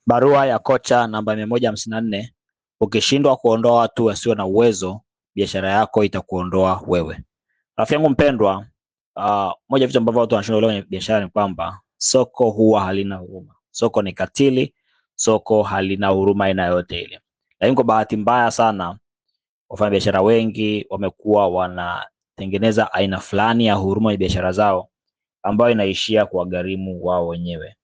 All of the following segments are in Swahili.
Barua ya kocha namba 154. Ukishindwa kuondoa watu wasio na uwezo, biashara yako itakuondoa wewe. Rafiki yangu mpendwa, moja vitu ambavyo watu wanashindwa leo kwenye biashara ni kwamba soko huwa halina huruma. Soko ni katili, soko halina huruma aina yote ile. Lakini kwa bahati mbaya sana, wafanya biashara wengi wamekuwa wanatengeneza aina fulani ya huruma ya biashara zao ambayo inaishia kuwagharimu wao wenyewe.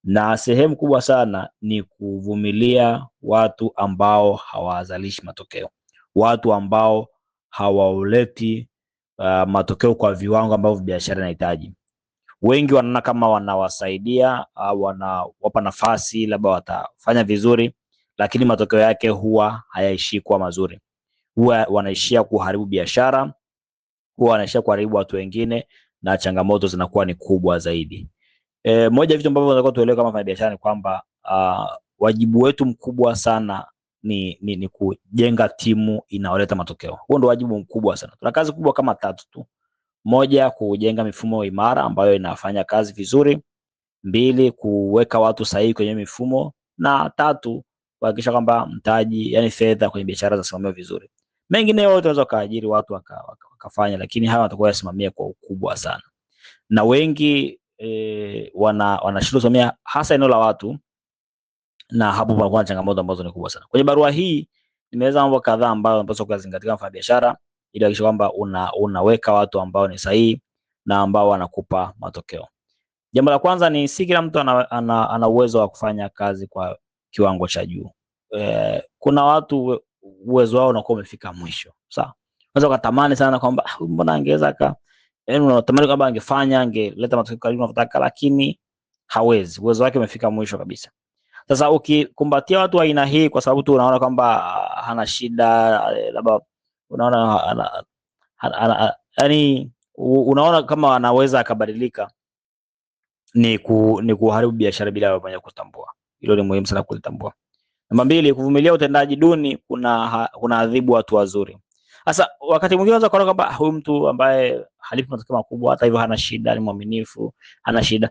Na sehemu kubwa sana ni kuvumilia watu ambao hawazalishi matokeo, watu ambao hawauleti matokeo kwa viwango ambavyo biashara inahitaji. Wengi wanaona kama wanawasaidia au wanawapa nafasi, labda watafanya vizuri, lakini matokeo yake huwa hayaishii kuwa mazuri. Huwa wanaishia kuharibu biashara, huwa wanaishia kuharibu watu wengine, na changamoto zinakuwa ni kubwa zaidi. Moja ya vitu ambavyo tunataka tuelewe kama wafanyabiashara ni kwamba wajibu wetu mkubwa sana ni kujenga timu inaoleta matokeo. Huo ndio wajibu mkubwa sana. Tuna kazi kubwa kama 3 tu. Moja, kujenga mifumo imara ambayo inafanya kazi vizuri. 2, kuweka watu sahihi kwenye mifumo, na 3, kuhakikisha kwamba mtaji, yani fedha kwenye biashara zinasimamiwa vizuri. Mengine yote unaweza kaajiri watu wakafanya, lakini hawa watakuwa yasimamia kwa ukubwa sana. Na wengi wanashindwa kusimamia hasa eneo la watu, na hapo panakuwa na changamoto ambazo ni kubwa sana. Kwenye barua hii nimeweza mambo kadhaa ambayo unapaswa kuzingatia kama biashara ili kuhakikisha kwamba unaweka watu ambao ni sahihi na ambao wanakupa matokeo. Jambo la kwanza ni si kila mtu ana uwezo wa kufanya kazi kwa kiwango cha juu. Kuna watu uwezo wao unakuwa umefika mwisho. Sawa? Unaweza kutamani sana kwamba mbona angeweza unatamani kwamba angeleta matokeo karibu unavyotaka, lakini hawezi. Uwezo wake umefika mwisho kabisa. Sasa ukikumbatia watu wa aina hii kwa sababu tu unaona kwamba hana shida, labda unaona yani unaona kama anaweza akabadilika, ni kuharibu biashara bila wewe mwenyewe kutambua. Hilo ni muhimu sana kulitambua. Namba 2, kuvumilia utendaji duni kuna adhibu watu wazuri. Sasa wakati mwingine unaweza kuona kwamba huyu mtu ambaye halipi matokeo makubwa, hata hivyo hana shida, ni mwaminifu, hana shida.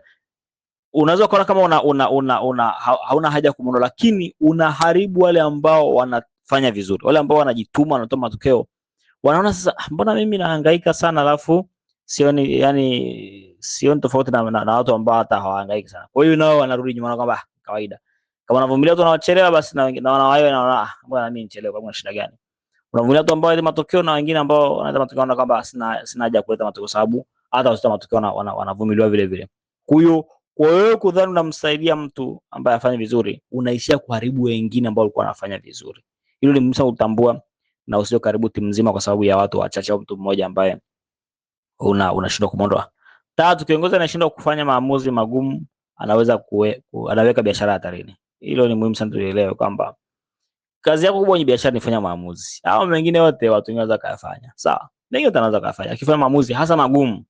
Unaweza kuona kama hauna haja kumuondoa, lakini unaharibu wale ambao wanafanya vizuri, wale ambao wanajituma, wanatoa matokeo. Wanaona sasa, mbona mimi nahangaika sana alafu sioni tofauti na watu ambao hata hawahangaiki sana. Kwa hiyo nao wanarudi nyuma kwamba kawaida. Kama unavumilia watu wanaochelewa, basi na wanawayo naona mbona mimi nichelewe, kwa shida gani? Unavumilia watu ambao wanaleta matokeo na wengine ambao wanaleta matokeo na kwamba sina haja kuleta matokeo, sababu hata wasita matokeo wanavumiliwa vile vile. Kwa hiyo kudhani unamsaidia mtu ambaye afanye vizuri, unaishia kuharibu wengine ambao walikuwa wanafanya vizuri. Hilo ni muhimu sana kutambua, na usio karibu timu nzima kwa sababu ya watu wachache au mtu mmoja ambaye unashindwa kumondoa. 3, kiongozi anashindwa kufanya maamuzi magumu, anaweza anaweka biashara hatarini. Hilo ni muhimu sana tuelewe kwamba kazi yako kubwa kwenye biashara ni kufanya maamuzi. Hao mengine yote watu wengine wanaweza kufanya. Sawa. Mengine wanaweza kufanya. Akifanya maamuzi hasa magumu,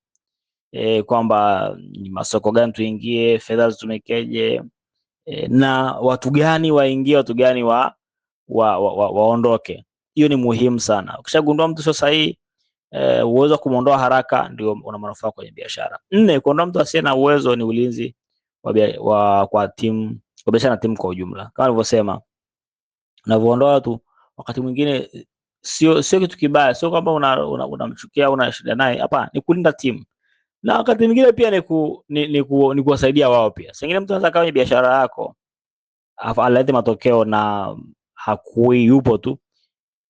kwamba ni masoko gani tuingie, fedha zitumikeje, na watu gani waingie, watu gani waondoke. Hiyo ni muhimu sana. Ukishagundua mtu sio sahihi, uwezo wa kumuondoa haraka ndio una manufaa kwenye biashara. 4, kuondoa mtu asiye na uwezo ni ulinzi kwa timu, kwa biashara na timu kwa ujumla. Kama nilivyosema, unavyoondoa watu wakati mwingine sio kitu kibaya, sio kwamba unamchukia, una shida naye. Hapana, ni kulinda timu. Na wakati mwingine pia ni kuwasaidia wao pia. Sengine mtu anaweza kwenye biashara yako alete matokeo na hakui yupo tu,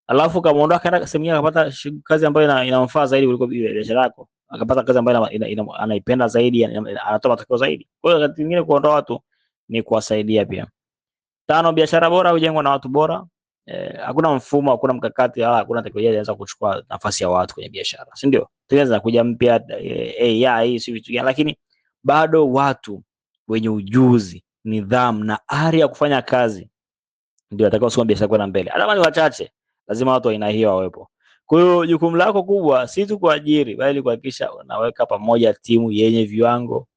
alafu kamuondoa kaenda sehemu nyingine akapata kazi ambayo inamfaa zaidi kuliko biashara yako, akapata kazi ambayo anaipenda zaidi, anatoa matokeo zaidi. Kwa hiyo wakati mwingine kuondoa watu ni kuwasaidia pia. 5, biashara bora hujengwa na watu bora. Hakuna mfumo, hakuna mkakati, hakuna teknolojia inaweza kuchukua nafasi ya watu kwenye biashara, si ndio? Tunaweza kuja mpya AI si vitu gani, lakini bado watu wenye ujuzi, nidhamu na ari ya kufanya kazi ndio watakao soma biashara kwenda mbele. Hata kama ni wachache, lazima watu aina hiyo wawepo. Kwa hiyo jukumu lako kubwa si tu kuajiri, bali kuhakikisha unaweka pamoja timu yenye viwango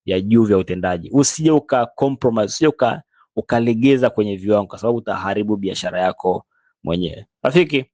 vya juu vya utendaji. Usije compromise, usije ukalegeza kwenye viwango, kwa sababu utaharibu biashara yako mwenyewe. Rafiki,